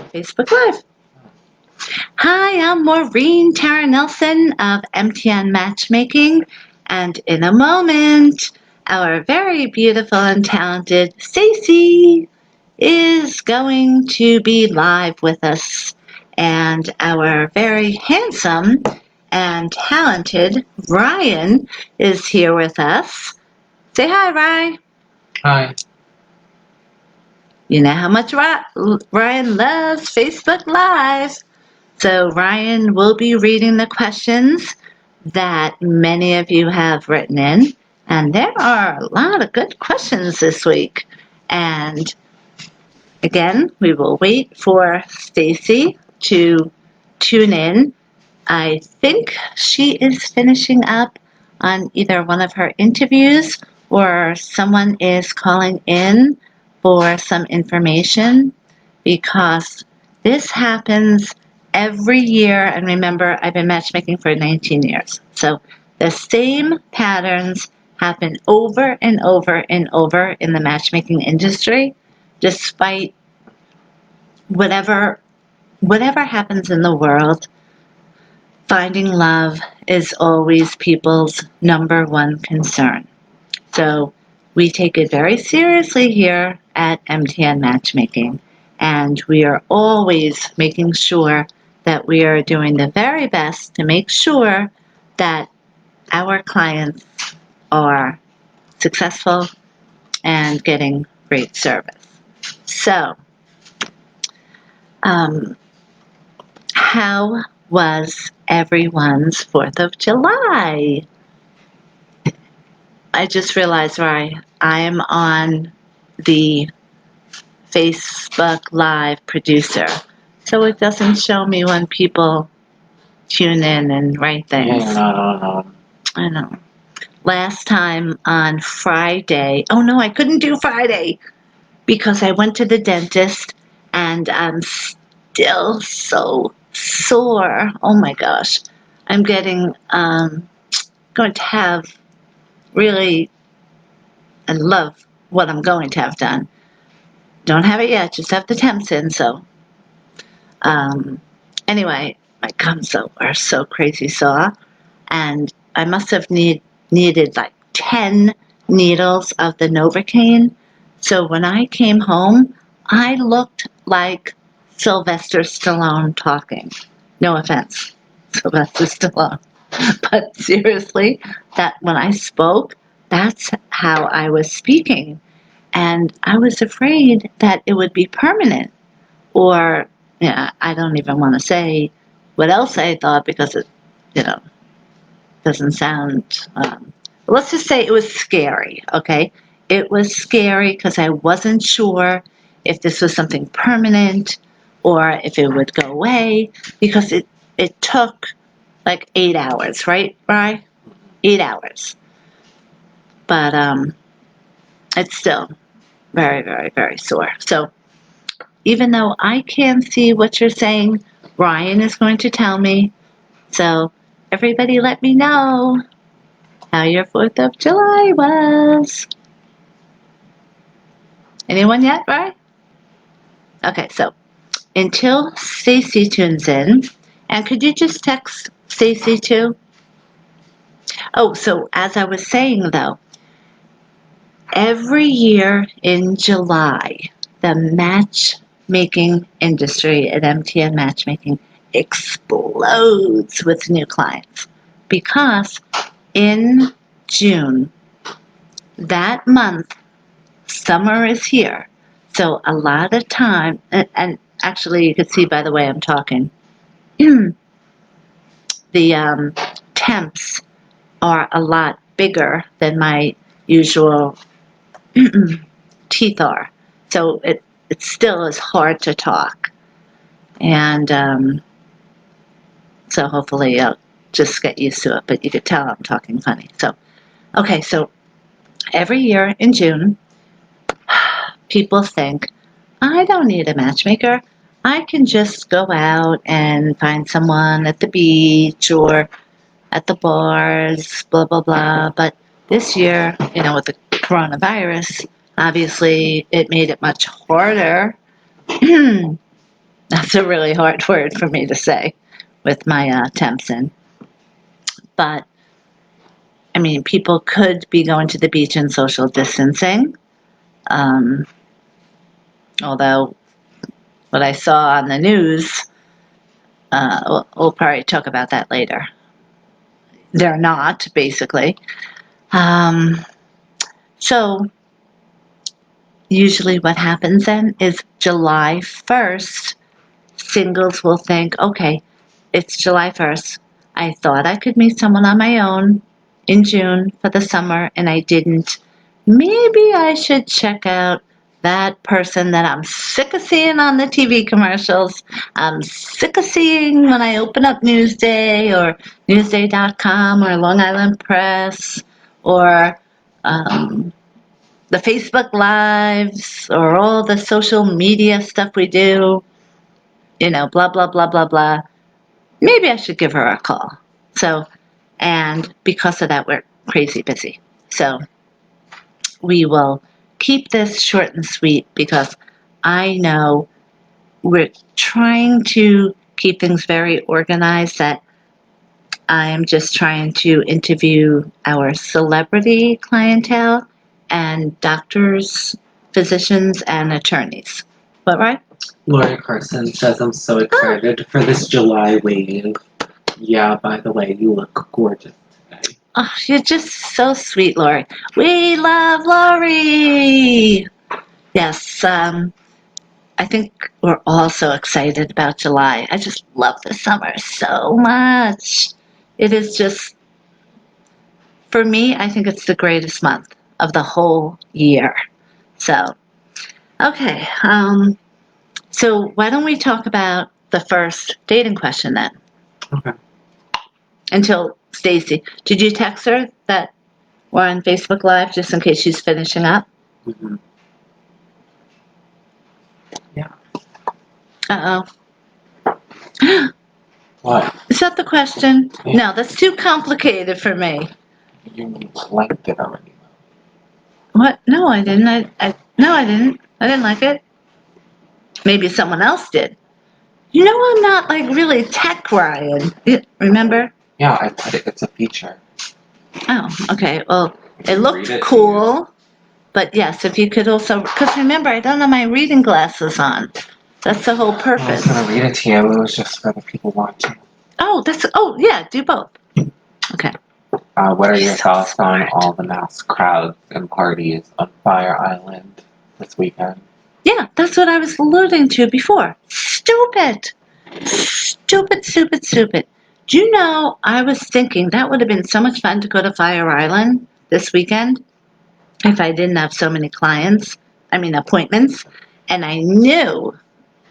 Facebook Live. Hi, I'm Maureen Tara Nelson of MTN Matchmaking, and in a moment, our very beautiful and talented Stacy is going to be live with us, and our very handsome and talented Ryan is here with us. Say hi, Ryan. Hi. You know how much Ryan loves Facebook Live. So Ryan will be reading the questions that many of you have written in. And there are a lot of good questions this week. And again, we will wait for Stacy to tune in. I think she is finishing up on either one of her interviews or someone is calling in for some information, because this happens every year. And remember, I've been matchmaking for 19 years. So the same patterns happen over and over and over in the matchmaking industry, despite whatever happens in the world. Finding love is always people's number one concern. So we take it very seriously here at MTN Matchmaking, and we are always making sure that we are doing the very best to make sure that our clients are successful and getting great service. So, how was everyone's 4th of July? I just realized, right, I am on the Facebook Live producer, so it doesn't show me when people tune in and write things. Yeah. I know. Last time on Friday, oh no, I couldn't do Friday because I went to the dentist and I'm still so sore. Oh my gosh. I'm going to have really, I love what I'm going to have done. Don't have it yet, just have the temps in, so. Anyway, my gums are so crazy sore, and I must have needed like 10 needles of the Novocaine. So when I came home, I looked like Sylvester Stallone talking. No offense, Sylvester Stallone. But seriously, that when I spoke, that's how I was speaking. And I was afraid that it would be permanent. Or, I don't even want to say what else I thought, because it, doesn't sound, let's just say it was scary, okay? It was scary because I wasn't sure if this was something permanent or if it would go away, because it took like 8 hours, right, Bri? 8 hours. But it's still very, very, very sore. So even though I can't see what you're saying, Ryan is going to tell me. So everybody let me know how your 4th of July was. Anyone yet, Ryan? Okay, so until Stacy tunes in, and could you just text Stacy too? Oh, so as I was saying though, every year in July, the matchmaking industry at MTN Matchmaking explodes with new clients, because in June, that month, summer is here. So a lot of time, and actually you can see by the way I'm talking, the temps are a lot bigger than my usual teeth are. So it still is hard to talk. And so hopefully I'll just get used to it, but you could tell I'm talking funny. So, okay, so every year in June, people think, I don't need a matchmaker. I can just go out and find someone at the beach or at the bars, blah, blah, blah. But this year, with the coronavirus, obviously it made it much harder That's a really hard word for me to say with my temps in. But, I mean, people could be going to the beach and social distancing. Although what I saw on the news, we'll probably talk about that later. They're not, basically. So usually what happens then is July 1st, singles will think, okay, it's July 1st. I thought I could meet someone on my own in June for the summer, and I didn't. Maybe I should check out that person that I'm sick of seeing on the TV commercials. I'm sick of seeing when I open up Newsday or Newsday.com or Long Island Press or the Facebook Lives or all the social media stuff we do, blah, blah, blah, blah, blah. Maybe I should give her a call. So, and because of that, we're crazy busy. So we will keep this short and sweet because I know we're trying to keep things very organized, that I am just trying to interview our celebrity clientele and doctors, physicians, and attorneys. What, right? Lori Carson says, I'm so excited for this July wave. Yeah, by the way, you look gorgeous today. Oh, you're just so sweet, Lori. We love Lori! Yes, I think we're all so excited about July. I just love the summer so much. It is just, for me, I think it's the greatest month of the whole year. So, okay. So why don't we talk about the first dating question then? Okay. Until Stacy, did you text her that we're on Facebook Live just in case she's finishing up? Mm-hmm. Yeah. Uh-oh. What? Is that the question? Yeah. No, that's too complicated for me. You liked it already. What? No, I didn't. No, I didn't. I didn't like it. Maybe someone else did. I'm not like really tech, Ryan. Remember? Yeah, I put it. It's a feature. Oh, okay. Well, it looked cool. But yes, if you could also, because remember, I don't have my reading glasses on. That's the whole I was purpose. going to read it to you. It was just for the people watching. Oh, yeah, do both. Okay. What are your So thoughts smart. on all the mass crowds and parties on Fire Island this weekend? Yeah, that's what I was alluding to before. Stupid. Stupid, stupid, stupid. Do you know, I was thinking that would have been so much fun to go to Fire Island this weekend if I didn't have so many appointments. And I knew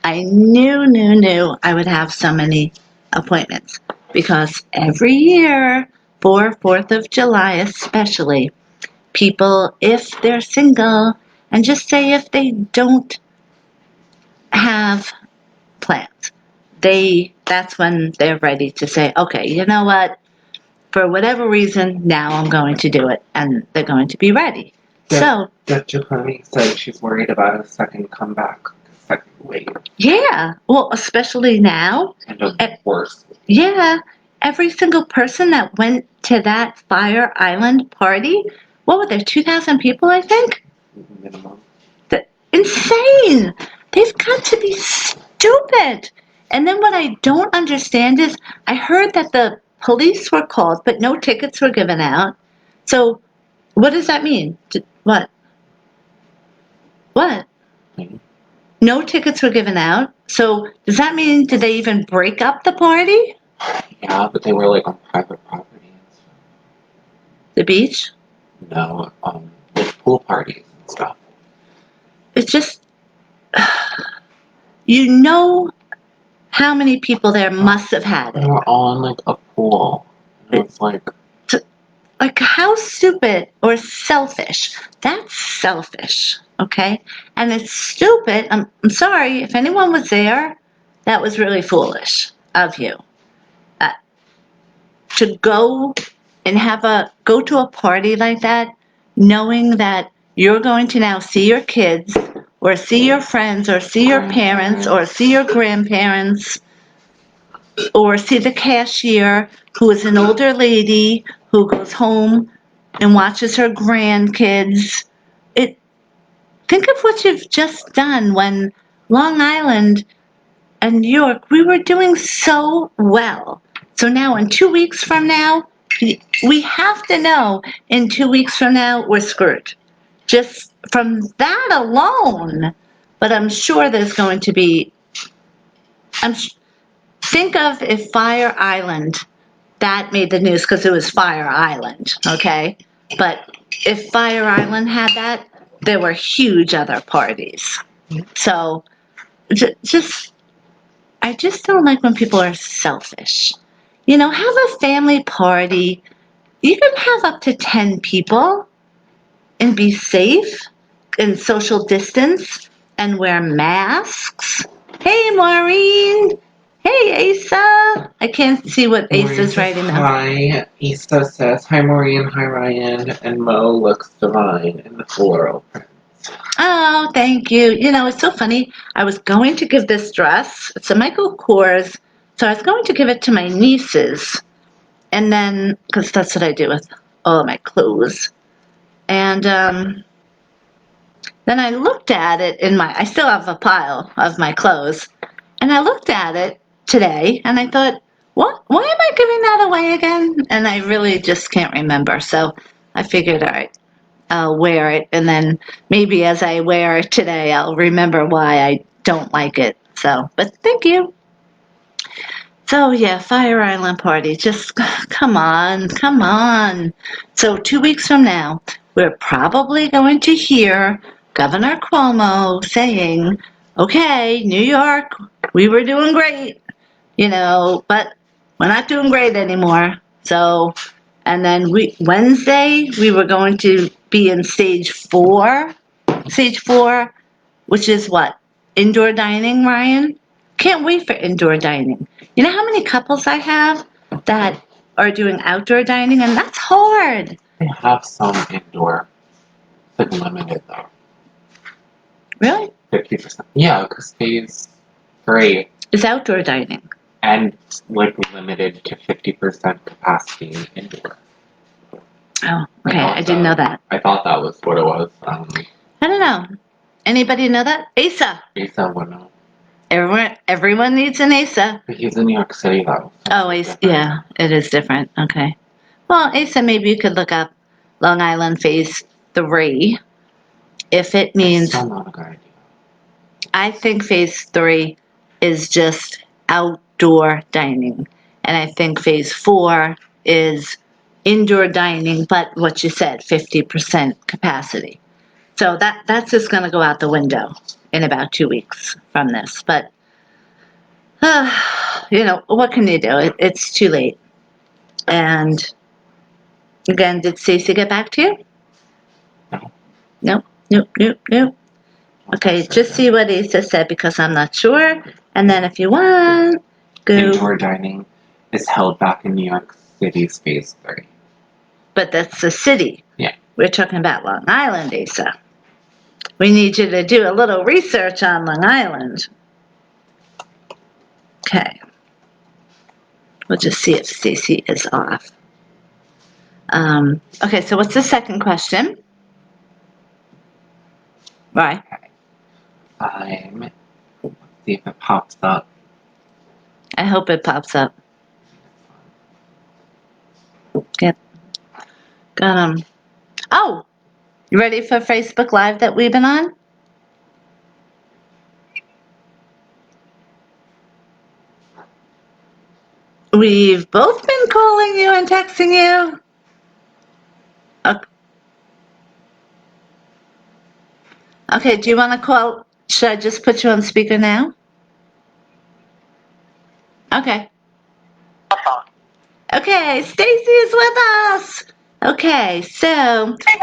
I would have so many appointments because every year for 4th of July especially, people, if they're single, and just say if they don't have plans, that's when they're ready to say, okay, you know what? For whatever reason, now I'm going to do it, and they're going to be ready. So, Jacoby said she's worried about a second comeback, second wave. Yeah, well, especially now. And of course. Yeah, every single person that went to that Fire Island party, what were there, 2,000 people, I think? Minimum. Insane! They've got to be stupid. And then what I don't understand is I heard that the police were called, but no tickets were given out. So what does that mean? What? What? Mm-hmm. No tickets were given out. So does that mean, did they even break up the party? Yeah, but they were like on private property and stuff. The beach? No, like pool parties and stuff. It's just, how many people there must have had They it. were all in like a pool. It was like How stupid or selfish. That's selfish, okay? And it's stupid. I'm sorry, if anyone was there, that was really foolish of you. To go and go to a party like that, knowing that you're going to now see your kids or see your friends or see your parents or see your grandparents or see the cashier who is an older lady who goes home and watches her grandkids. Think of what you've just done when Long Island and New York, we were doing so well. So now in 2 weeks from now, we have to know in 2 weeks from now we're screwed. Just from that alone. But I'm sure there's going to be, think of if Fire Island, that made the news because it was Fire Island, okay? But if Fire Island had that, there were huge other parties. So just I just don't like when people are selfish. Have a family party. You can have up to 10 people and be safe and social distance and wear masks. Hey, Maureen. Hey, Asa. I can't see what Asa's writing now. Hi, Issa says, hi Maureen, hi Ryan, and Mo looks divine in the floral print. Oh, thank you. It's so funny. I was going to give this dress. It's a Michael Kors. So I was going to give it to my nieces. And then, because that's what I do with all of my clothes. And then I looked at it I still have a pile of my clothes. And I looked at it today and I thought, what? Why am I giving that away again? And I really just can't remember. So I figured, all right, I'll wear it. And then maybe as I wear it today, I'll remember why I don't like it. So, but thank you. So yeah, Fire Island party. Just come on. So 2 weeks from now, we're probably going to hear Governor Cuomo saying, okay, New York, we were doing great, but we're not doing great anymore. So, and then Wednesday, we were going to be in stage 4, which is what? Indoor dining, Ryan? Can't wait for indoor dining. You know how many couples I have that are doing outdoor dining, and that's hard. They have some indoor, but limited though. Really? 50%. Yeah, because phase 3 is outdoor dining. And limited to 50% capacity indoor. Oh, okay. I didn't know that. I thought that was what it was. I don't know. Anybody know that? Asa. Asa would know. Everyone needs an Asa. But he's in New York City though. Oh, Asa. Yeah, it is different. Okay. Well, Asa, maybe you could look up Long Island Phase 3 if it means. That's still not a good idea. I think Phase 3 is just outdoor dining. And I think Phase 4 is indoor dining, but what you said, 50% capacity. So that's just going to go out the window in about 2 weeks from this. But, what can you do? It's too late. And, again, did Stacey get back to you? No. Nope. Okay, just see what Asa said because I'm not sure. And then if you want, go. Indoor dining is held back in New York City's Phase 3. But that's the city. Yeah. We're talking about Long Island, Asa. We need you to do a little research on Long Island. Okay. We'll just see if Stacey is off. Okay, so what's the second question? Right. Let's see if it pops up. I hope it pops up. Yep. Got him. Oh! You ready for Facebook Live that we've been on? We've both been calling you and texting you. Okay, do you want to call? Should I just put you on speaker now? Okay. Okay, Stacy is with us. Okay, so. Hey,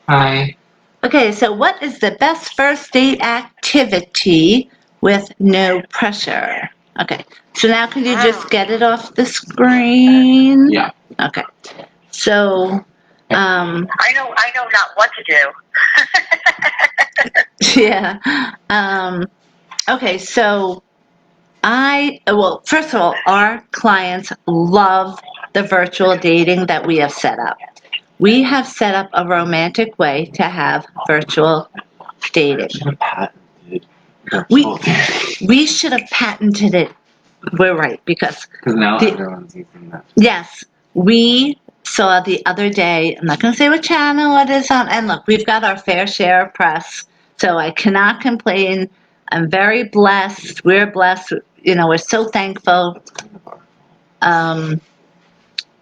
Hi. Okay, so what is the best first date activity with no pressure? Okay, so now can you just get it off the screen? Yeah. Okay, so. I know not what to do. Yeah. Okay, so well, first of all, our clients love the virtual dating that we have set up. We have set up a romantic way to have virtual dating. Should have patented We virtual. we should have patented it. We're right, because Because now the- everyone's using that. yes, we saw the other day, I'm not going to say what channel it is on, and look, we've got our fair share of press, so I cannot complain. I'm very blessed. We're blessed. We're so thankful. That's kind of our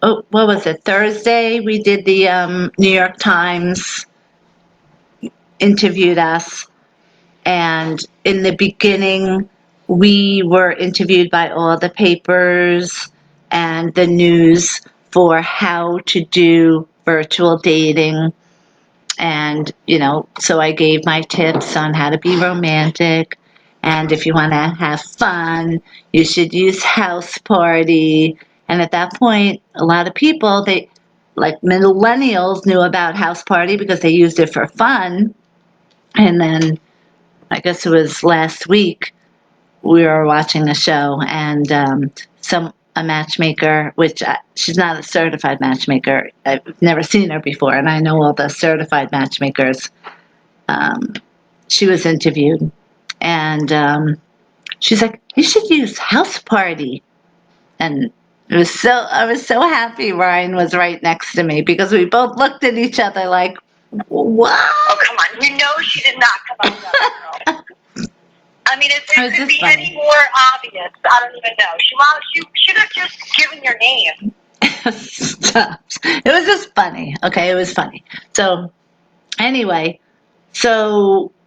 fault. What was it? Thursday, we did the New York Times interviewed us. And in the beginning, we were interviewed by all the papers and the news for how to do virtual dating. And, so I gave my tips on how to be romantic. And if you want to have fun, you should use House Party. And at that point, a lot of people, like millennials, knew about House Party because they used it for fun. And then I guess it was last week, we were watching a show, and a matchmaker, which she's not a certified matchmaker. I've never seen her before, and I know all the certified matchmakers. She was interviewed, and she's like, "You should use House Party," and I was so happy Ryan was right next to me, because we both looked at each other like, "What?" Oh, come on. You know she did not come up with that, girl. I mean, if Oh, it is could this be funny? any more obvious, I don't even know. She should have just given your name. Stop. It was just funny. Okay, it was funny. So anyway,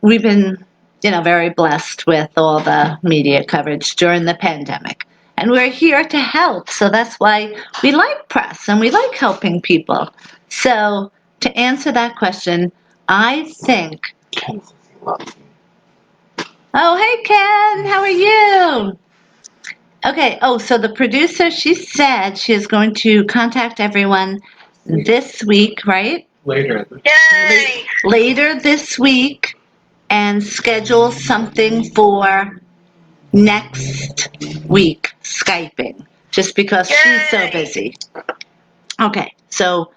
we've been, very blessed with all the media coverage during the pandemic. And we're here to help. So that's why we like press and we like helping people. So to answer that question, I think. Ken says he loves me. Oh, hey, Ken, how are you? Okay, so the producer, she said she is going to contact everyone this week, right? Later. Yay! Later this week, and schedule something for next week, Skyping, just because she's so Yay! busy. Okay, so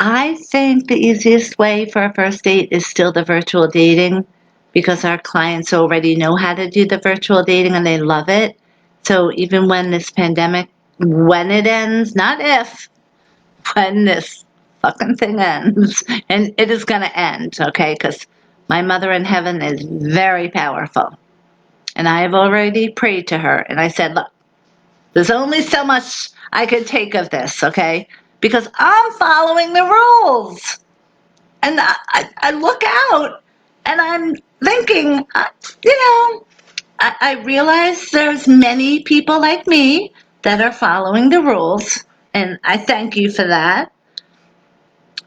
I think the easiest way for a first date is still the virtual dating, because our clients already know how to do the virtual dating and they love it. So even when this pandemic, when it ends, not if, when this fucking thing ends, and it is going to end, okay? Because my mother in heaven is very powerful. And I have already prayed to her, and I said, look, there's only so much I could take of this, okay? Because I'm following the rules. And I look out, and I'm thinking, I realize there's many people like me that are following the rules, and I thank you for that.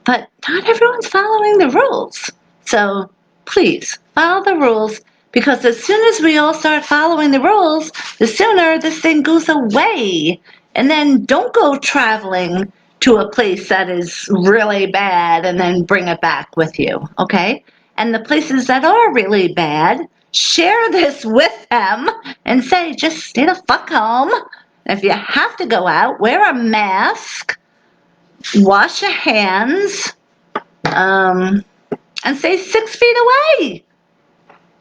But not everyone's following the rules. So please follow the rules, because as soon as we all start following the rules, the sooner this thing goes away. And then don't go traveling to a place that is really bad and then bring it back with you, okay? And the places that are really bad, share this with them and say, just stay the fuck home. If you have to go out, wear a mask, wash your hands, and stay 6 feet away.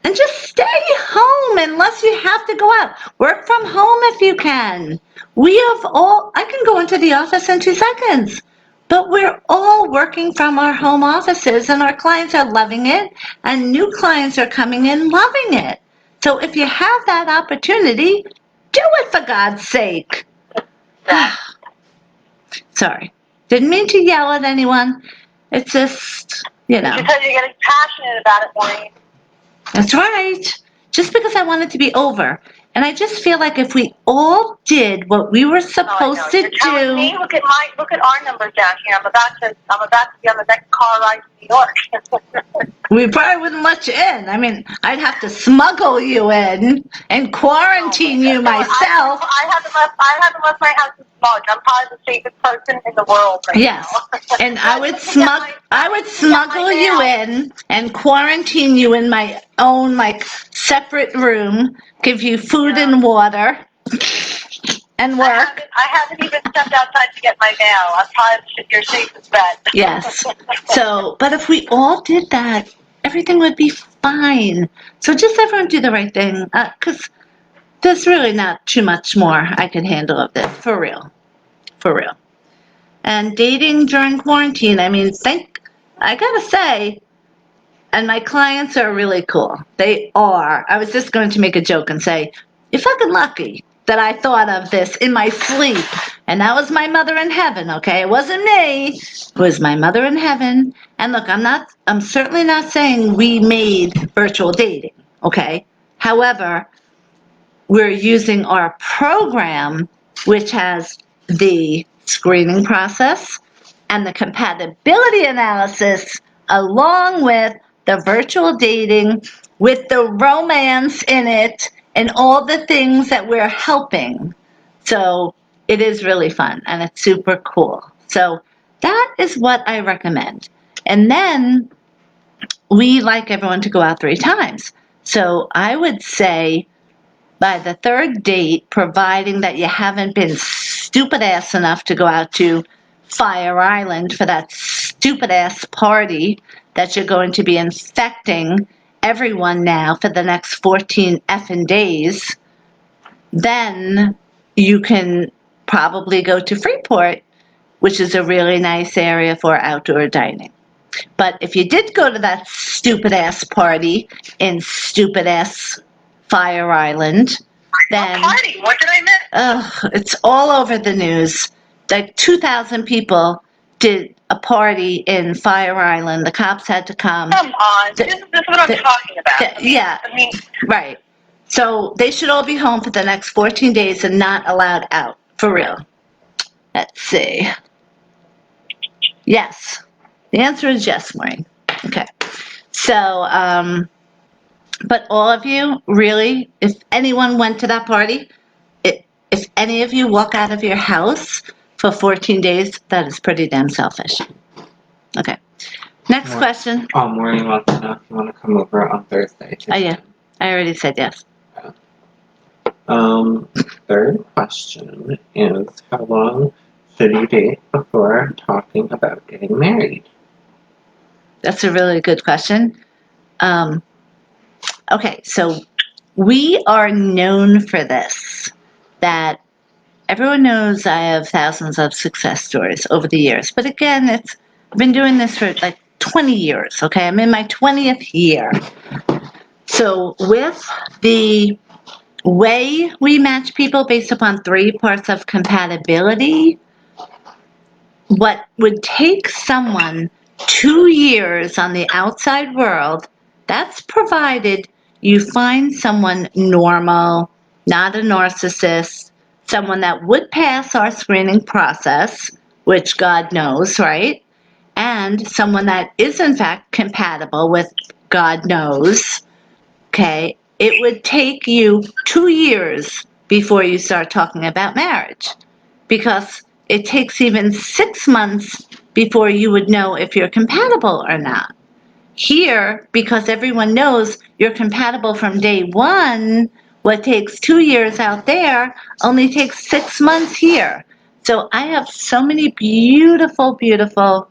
And just stay home unless you have to go out. Work from home if you can. I can go into the office in 2 seconds. But we're all working from our home offices, and our clients are loving it, and new clients are coming in loving it. So if you have that opportunity, do it, for God's sake. Sorry. Didn't mean to yell at anyone. It's just, Because you're getting passionate about it, Maureen. That's right. Just because I want it to be over. And I just feel like if we all did what we were supposed to You're telling me, do. look at our numbers down here. I'm about to be on the next car ride to New York. We probably wouldn't let you in. I mean, I'd have to smuggle you in and quarantine you myself. I haven't left my house since smug. I'm probably the safest person in the world right Yes. now. And I would smuggle you in and quarantine you in my own like separate room, give you food and water and work. I haven't even stepped outside to get my mail. I'm probably your safest bet. Yes. So, but if we all did that, everything would be fine. So just everyone do the right thing, because there's really not too much more I can handle of this, for real. For real. And dating during quarantine, I mean, I gotta say, and my clients are really cool. They are. I was just going to make a joke and say, you're fucking lucky that I thought of this in my sleep. And that was my mother in heaven, okay? It wasn't me. It was my mother in heaven. And look, I'm certainly not saying we made virtual dating, okay? However, we're using our program, which has the screening process and the compatibility analysis, along with the virtual dating, with the romance in it, and all the things that we're helping. So it is really fun and it's super cool. So that is what I recommend. And then we like everyone to go out 3 times. So I would say by the 3rd date, providing that you haven't been stupid ass enough to go out to Fire Island for that stupid ass party that you're going to be infecting everyone now for the next 14 effing days, then you can probably go to Freeport, which is a really nice area for outdoor dining. But if you did go to that stupid ass party in stupid ass Fire Island, then Party? What did I miss? it's all over the news. Like 2,000 people did a party in Fire Island. The cops had to come. Come on, this is what I'm talking about. Yeah, right. So they should all be home for the next 14 days and not allowed out, for real. Let's see. Yes. The answer is yes, Maureen. Okay. So, but all of you, really, if anyone went to that party, if any of you walk out of your house for 14 days, that is pretty damn selfish. Okay. Next question. Oh, Maureen wants to know if you want to come over on Thursday. Oh, yeah. I already said yes. 3rd question is, how long should you date before talking about getting married? That's a really good question. Okay, so we are known for this, that everyone knows I have thousands of success stories over the years. But again, I've been doing this for like 20 years, okay? I'm in my 20th year. So with the way we match people based upon 3 parts of compatibility, what would take someone 2 years on the outside world, that's provided you find someone normal, not a narcissist, someone that would pass our screening process, which God knows, right? And someone that is in fact compatible with God knows, okay? It would take you 2 years before you start talking about marriage, because it takes even 6 months before you would know if you're compatible or not. Here, because everyone knows you're compatible from day one, what takes 2 years out there only takes 6 months here. So I have so many beautiful, beautiful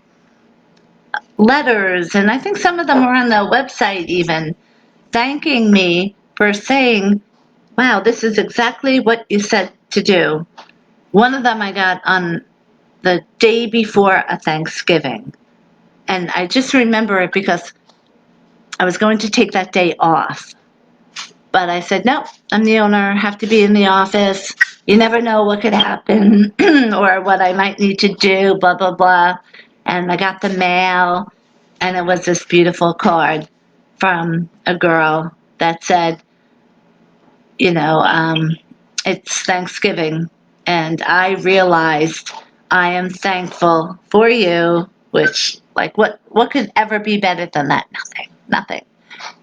letters, and I think some of them are on the website even, thanking me for saying, wow, this is exactly what you said to do. One of them I got on the day before a Thanksgiving. And I just remember it because I was going to take that day off. But I said, no, I'm the owner, have to be in the office. You never know what could happen or what I might need to do, blah, blah, blah. And I got the mail, and it was this beautiful card from a girl that said, it's Thanksgiving, and I realized I am thankful for you, which, like, what could ever be better than that? Nothing.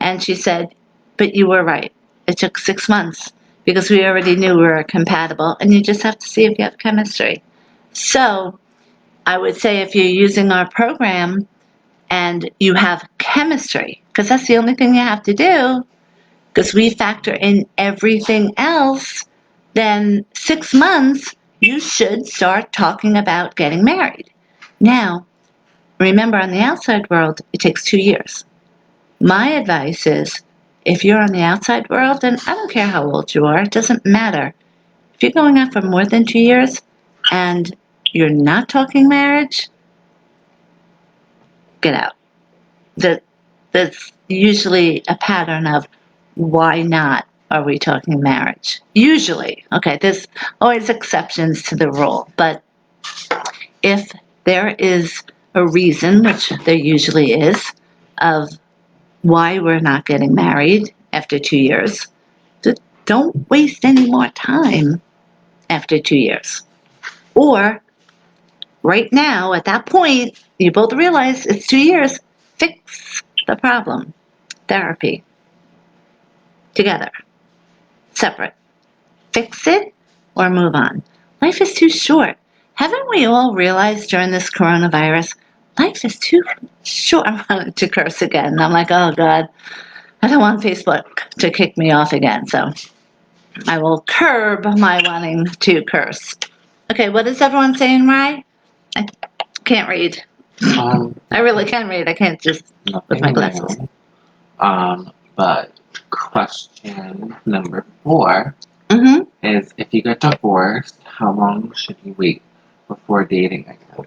And she said, but you were right. It took 6 months because we already knew we were compatible, and you just have to see if you have chemistry. So I would say if you're using our program and you have chemistry, because that's the only thing you have to do, because we factor in everything else, then 6 months, you should start talking about getting married. Now, remember, on the outside world, it takes 2 years. My advice is, if you're on the outside world, and I don't care how old you are, it doesn't matter. If you're going out for more than 2 years and you're not talking marriage, get out. That's usually a pattern of why not are we talking marriage? Usually. Okay, there's always exceptions to the rule, but if there is a reason, which there usually is, of why we're not getting married after 2 years, don't waste any more time after 2 years. Or right now, at that point, you both realize it's 2 years, fix the problem. Therapy. Together. Separate. Fix it or move on. Life is too short. Haven't we all realized during this coronavirus, life is too short? I wanted to curse again. I'm like, oh God, I don't want Facebook to kick me off again. So I will curb my wanting to curse. Okay, what is everyone saying, Rye? I can't read. I really can read. I can't just with my glasses. But question number 4 Mm-hmm. is, if you get divorced, how long should you wait before dating again?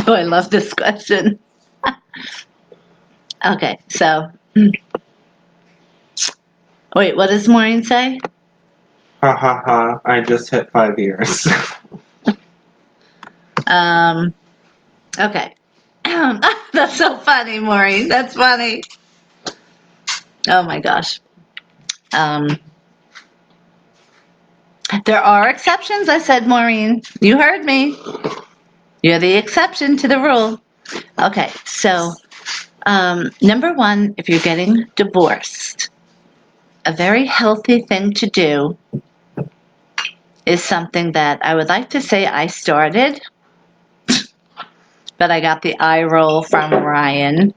Oh, I love this question. Okay, so wait, what does Maureen say? Ha ha ha, I just hit 5 years. Okay. That's so funny, Maureen. That's funny. Oh my gosh. There are exceptions, I said, Maureen. You heard me. You're the exception to the rule. Okay, so number 1, if you're getting divorced, a very healthy thing to do is something that I would like to say I started, but I got the eye roll from Ryan.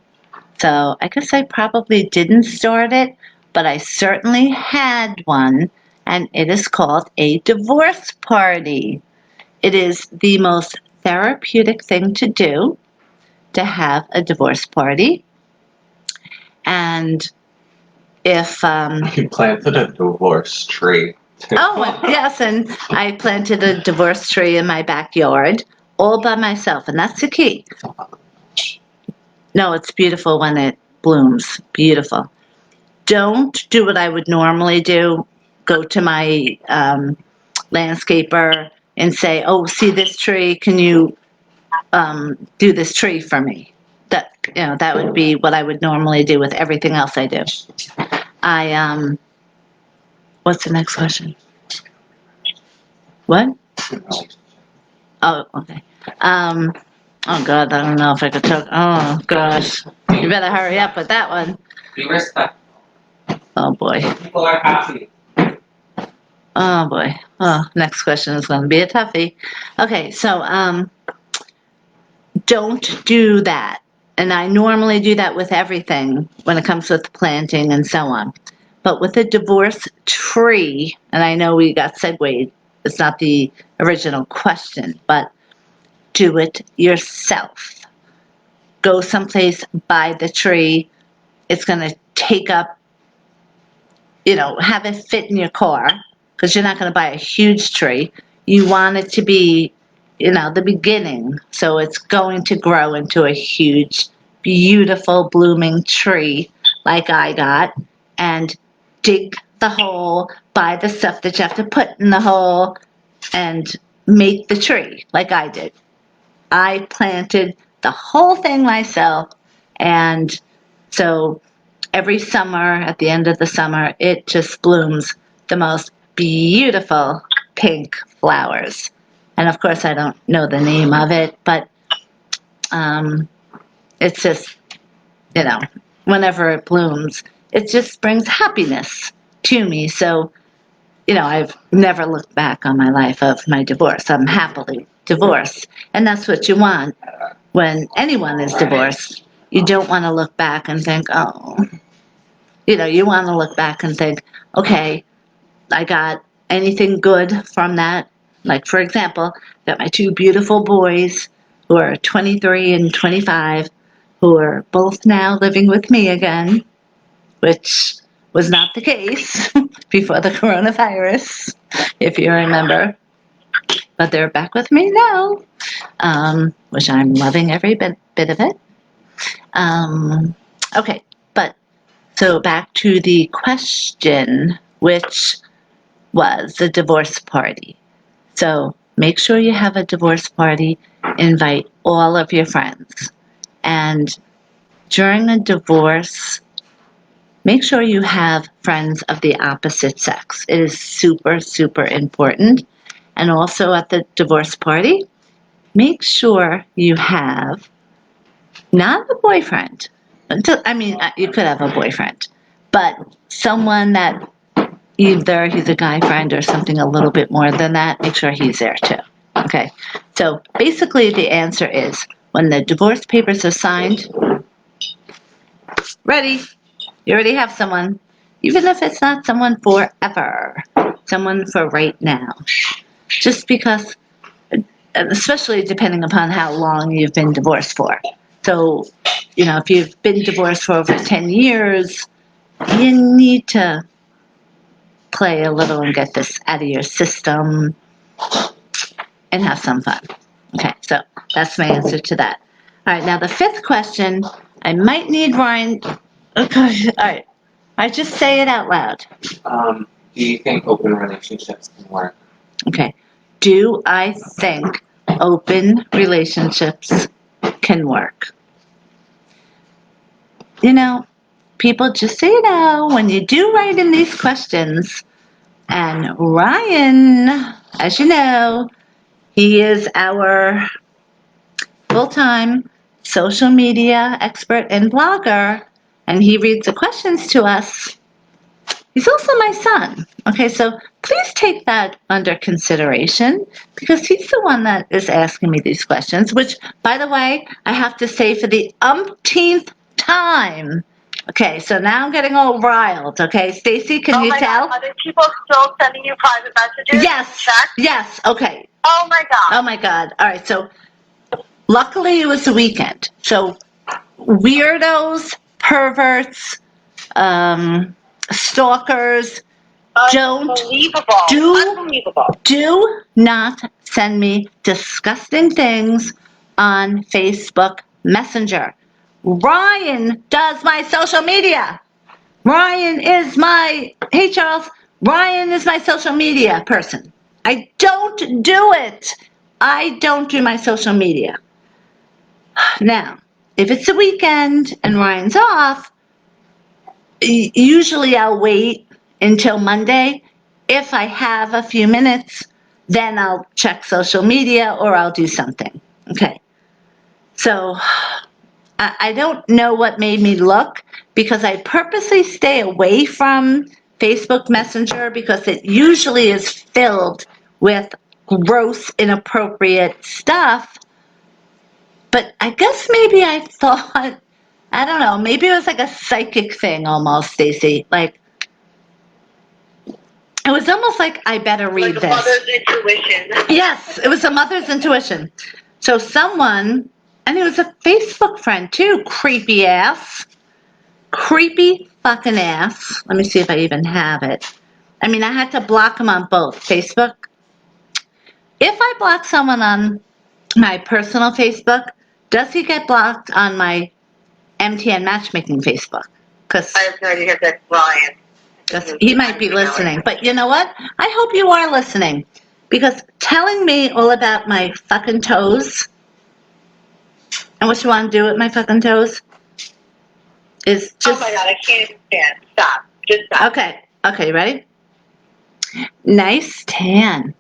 So I guess I probably didn't start it, but I certainly had one, and it is called a divorce party. It is the most therapeutic thing to do, to have a divorce party. And if You planted a divorce tree. oh yes, and I planted a divorce tree in my backyard all by myself, and that's the key. No, it's beautiful when it blooms. Beautiful. Don't do what I would normally do. Go to my landscaper and say, "Oh, see this tree? Can you do this tree for me?" That would be what I would normally do with everything else I do. What's the next question? What? Oh, okay. Oh God, I don't know if I could talk. Oh gosh, you better hurry up with that one. Be respectful. Oh boy. People are happy. Oh boy. Oh, next question is going to be a toughie. Okay, so don't do that. And I normally do that with everything when it comes with planting and so on. But with a divorce tree, and I know we got segued, it's not the original question, but do it yourself. Go someplace, buy the tree. It's going to take up, have it fit in your car, because you're not going to buy a huge tree. You want it to be, the beginning. So it's going to grow into a huge, beautiful, blooming tree like I got. And dig the hole, buy the stuff that you have to put in the hole, and make the tree like I did. I planted the whole thing myself, and so every summer, at the end of the summer, it just blooms the most beautiful pink flowers. And of course, I don't know the name of it, but it's just, whenever it blooms, it just brings happiness to me. So I've never looked back on my life of my divorce. I'm happily divorced. And that's what you want when anyone is divorced. You don't want to look back and think, oh, you want to look back and think, okay, I got anything good from that. Like, for example, got my two beautiful boys who are 23 and 25, who are both now living with me again, which was not the case before the coronavirus, if you remember. But they're back with me now, which I'm loving every bit of it. Okay, but so back to the question, which was the divorce party. So make sure you have a divorce party, invite all of your friends. And during a divorce, make sure you have friends of the opposite sex. It is super, super important. And also at the divorce party, make sure you have not a boyfriend. You could have a boyfriend, but someone that either he's a guy friend or something a little bit more than that, make sure he's there too. Okay. So basically the answer is when the divorce papers are signed, ready. You already have someone, even if it's not someone forever, someone for right now. Just because, especially depending upon how long you've been divorced for. So, if you've been divorced for over 10 years, you need to play a little and get this out of your system and have some fun. Okay, so that's my answer to that. All right, now the fifth question, I might need Ryan. Okay, all right. I just say it out loud. Do you think open relationships can work? Okay. Do I think open relationships can work? People, just so you know, when you do write in these questions, and Ryan, as you know, he is our full-time social media expert and blogger, and he reads the questions to us. He's also my son. Okay, so please take that under consideration because he's the one that is asking me these questions, which, by the way, I have to say for the umpteenth time. Okay, so now I'm getting all riled. Okay, Stacy, can you tell? God. Are there people still sending you private messages? Yes. Yes. Okay. Oh my God. Oh my God. All right. So luckily it was the weekend. So weirdos, perverts, stalkers, Unbelievable. do not send me disgusting things on Facebook Messenger. Ryan does my social media. Hey Charles, Ryan is my social media person. I don't do it. I don't do my social media. Now, if it's a weekend and Ryan's off, usually I'll wait until Monday. If I have a few minutes, then I'll check social media or I'll do something. Okay. So I don't know what made me look because I purposely stay away from Facebook Messenger because it usually is filled with gross, inappropriate stuff. But I guess maybe I thought, I don't know, maybe it was like a psychic thing almost, Stacy. Like, it was almost like I better read Like this. a mother's intuition. Yes, it was a mother's intuition. So someone, and it was a Facebook friend too, creepy fucking ass. Let me see if I even have it. I mean, I had to block him on both Facebook. If I block someone on my personal Facebook, does he get blocked on my MTN Matchmaking Facebook? Because I have no idea if that's Ryan. he might be listening. But you know what? I hope you are listening. Because telling me all about my fucking toes and what you want to do with my fucking toes is just... Oh my God, I can't even stand. Stop. Just stop. Okay, you ready? Nice tan.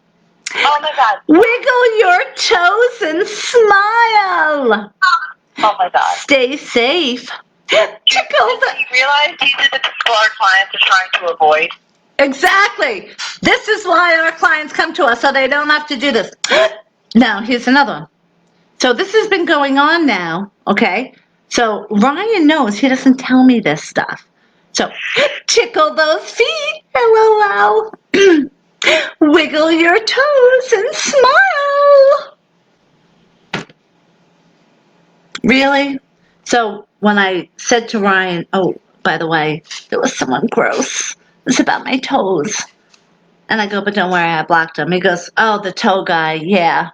Oh my God. Wiggle your toes and smile. Oh my God. Stay safe. Tickle Do you realize these are the people our clients are trying to avoid? Exactly. This is why our clients come to us, so they don't have to do this. Now, here's another one. So this has been going on now, okay? So Ryan knows he doesn't tell me this stuff. So tickle those feet, LOL. Wiggle your toes and smile. Really? So when I said to Ryan, oh, by the way, there was someone gross. It's about my toes. And I go, but don't worry, I blocked him. He goes, oh, the toe guy, yeah.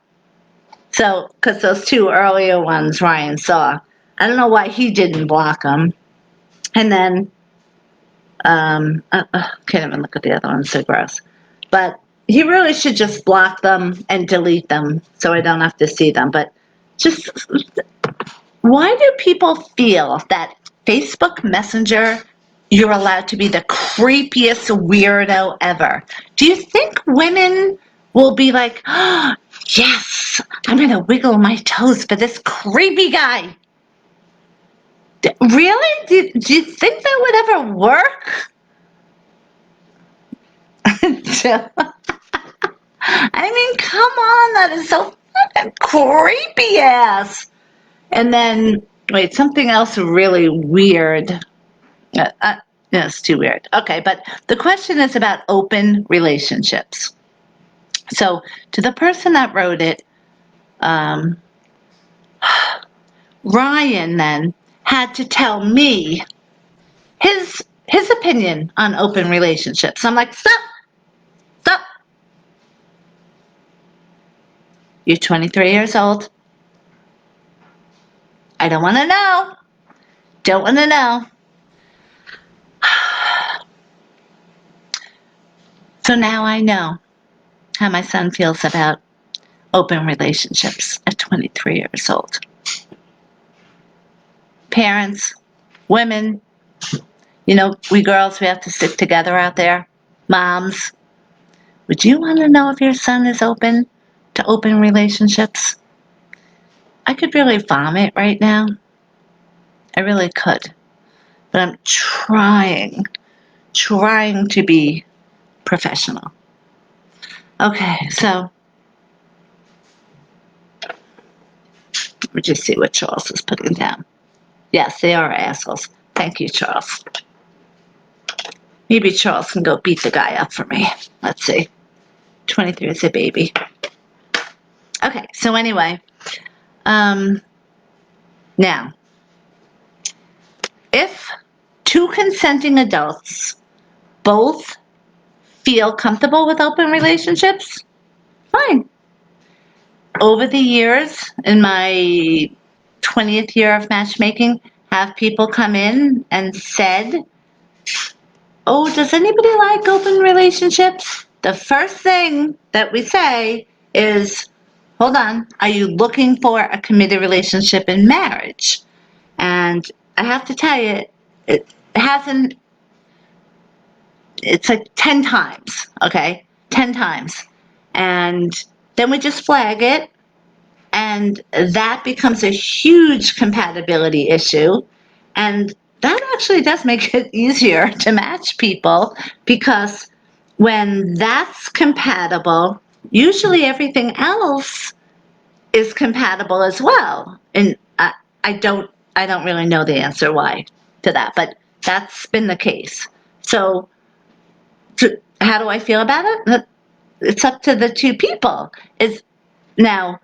So, because those two earlier ones Ryan saw. I don't know why he didn't block them. And then, can't even look at the other ones, so gross. But he really should just block them and delete them so I don't have to see them. But just, why do people feel that Facebook Messenger, you're allowed to be the creepiest weirdo ever? Do you think women will be like, oh, yes, I'm going to wiggle my toes for this creepy guy? Really? Do you think that would ever work? I mean, come on, that is so fucking creepy ass. And then, wait, something else really weird. It's too weird. Okay, but the question is about open relationships. So, to the person that wrote it, Ryan then had to tell me his opinion on open relationships. I'm like, stop. You're 23 years old. I don't want to know. Don't want to know. So now I know how my son feels about open relationships at 23 years old. Parents, women, you know, we girls, we have to stick together out there. Moms, would you want to know if your son is open to open relationships? I could really vomit right now. I really could. But I'm trying to be professional. Okay, so let me just see what Charles is putting down. Yes, they are assholes. Thank you, Charles. Maybe Charles can go beat the guy up for me. Let's see. 23 is a baby. Okay, so anyway. Now, if two consenting adults both feel comfortable with open relationships, fine. Over the years, in my 20th year of matchmaking, have people come in and said, oh, does anybody like open relationships? The first thing that we say is, hold on, are you looking for a committed relationship in marriage? And I have to tell you, it hasn't, it's like 10 times, okay? 10 times. And then we just flag it, and that becomes a huge compatibility issue. And that actually does make it easier to match people, because when that's compatible, usually everything else is compatible as well. And I don't really know the answer why to that, but that's been the case. So how do I feel about it? It's up to the two people. Now,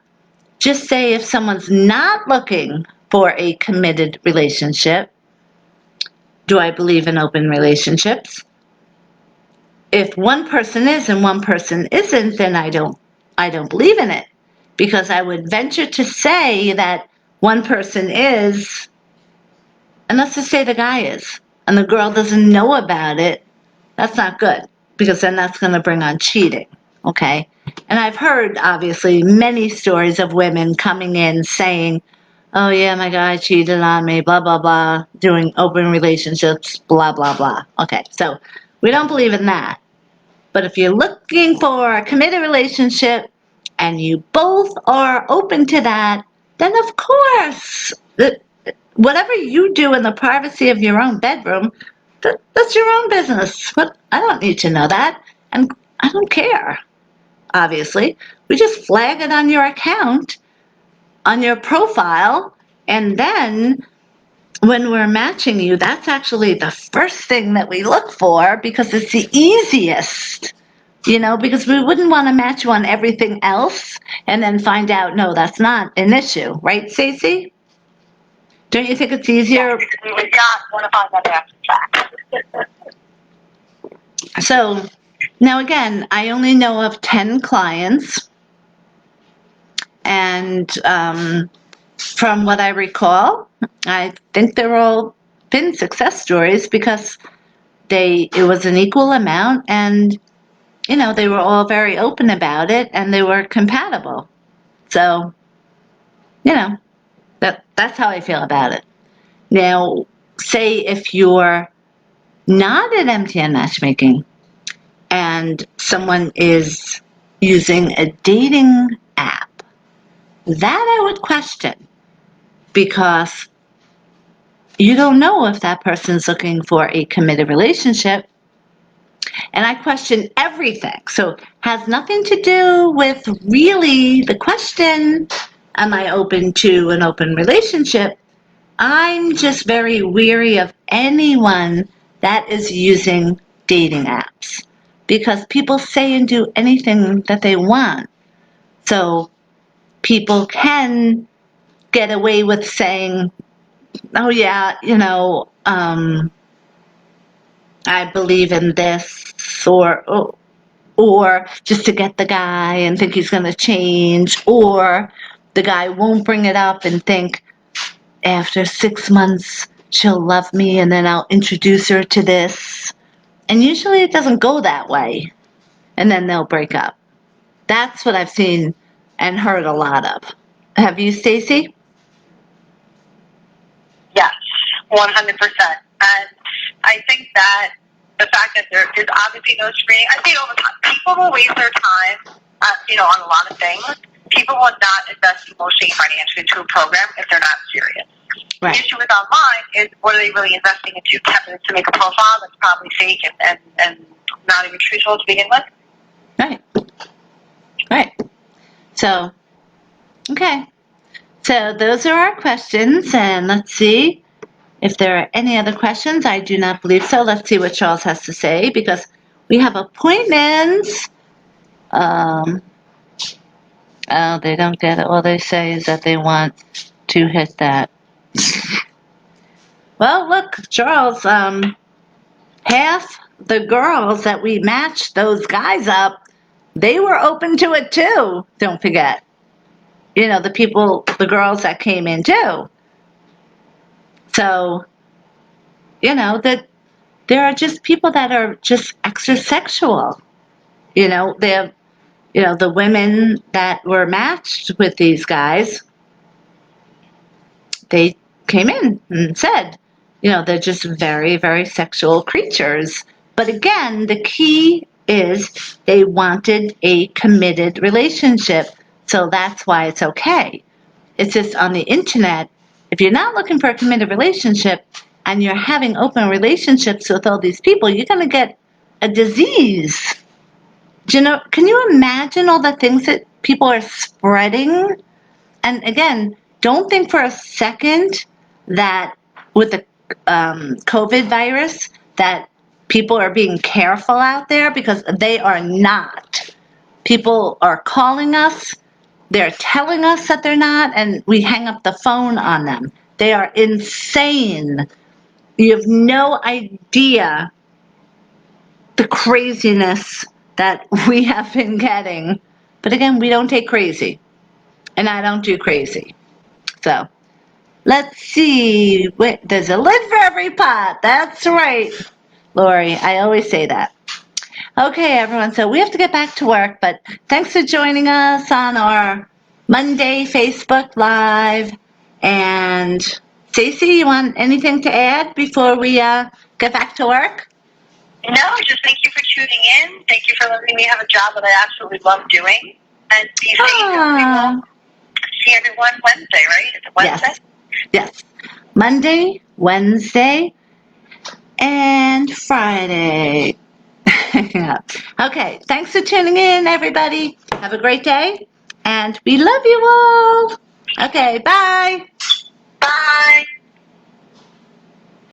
just say if someone's not looking for a committed relationship, do I believe in open relationships? If one person is and one person isn't, then I don't believe in it, because I would venture to say that one person is, and let's just say the guy is, and the girl doesn't know about it. That's not good, because then that's going to bring on cheating, okay? And I've heard, obviously, many stories of women coming in saying, oh yeah, my guy cheated on me, blah, blah, blah, doing open relationships, blah, blah, blah. Okay, so we don't believe in that. But if you're looking for a committed relationship and you both are open to that, then of course, whatever you do in the privacy of your own bedroom, That's your own business. But I don't need to know that. And I don't care, obviously. We just flag it on your account, on your profile, and then when we're matching you, that's actually the first thing that we look for because it's the easiest, because we wouldn't want to match you on everything else and then find out, no, that's not an issue. Right, Stacey? Don't you think it's easier? Yeah, we would not want to find that after the fact. So now again, I only know of 10 clients, and from what I recall, I think they're all been success stories because it was an equal amount, and they were all very open about it, and they were compatible. So that's how I feel about it. Now, say if you're not at MTN Matchmaking and someone is using a dating app, that I would question, because you don't know if that person's looking for a committed relationship. And I question everything. So it has nothing to do with really the question, am I open to an open relationship? I'm just very weary of anyone that is using dating apps, because people say and do anything that they want. So people can get away with saying, oh yeah, I believe in this, or just to get the guy and think he's going to change, or the guy won't bring it up and think after 6 months she'll love me and then I'll introduce her to this. And usually it doesn't go that way. And then they'll break up. That's what I've seen and heard a lot of. Have you, Stacey? Yes, 100%. And I think that the fact that there is obviously no screening, I say all the time, people will waste their time, on a lot of things. People will not invest emotionally and financially into a program if they're not serious. Right. The issue with online is, what are they really investing into? 10 minutes to make a profile that's probably fake and not even truthful to begin with? Right. So, okay. So those are our questions, and let's see if there are any other questions. I do not believe so. Let's see what Charles has to say, because we have appointments. They don't get it. All they say is that they want to hit that. Well, look, Charles, half the girls that we matched those guys up, they were open to it too. Don't forget. The girls that came in too. So, that there are just people that are just extra sexual. The women that were matched with these guys, they came in and said, they're just very, very sexual creatures. But again, the key is they wanted a committed relationship. So that's why it's okay. It's just on the internet, if you're not looking for a committed relationship and you're having open relationships with all these people, you're going to get a disease. Can you imagine all the things that people are spreading? And again, don't think for a second that with the COVID virus that people are being careful out there, because they are not. People are calling us. They're telling us that they're not, and we hang up the phone on them. They are insane. You have no idea the craziness that we have been getting. But again, we don't take crazy. And I don't do crazy. So, let's see. Wait, there's a lid for every pot. That's right, Lori. I always say that. Okay, everyone. So we have to get back to work. But thanks for joining us on our Monday Facebook Live. And Stacey, you want anything to add before we get back to work? No, just thank you for tuning in. Thank you for letting me have a job that I absolutely love doing. And be safe. And we will see everyone Wednesday, right? Is it Wednesday? Yes. Monday, Wednesday, and Friday. Yeah. Okay, thanks for tuning in, everybody. Have a great day, and we love you all. Okay, bye. Bye.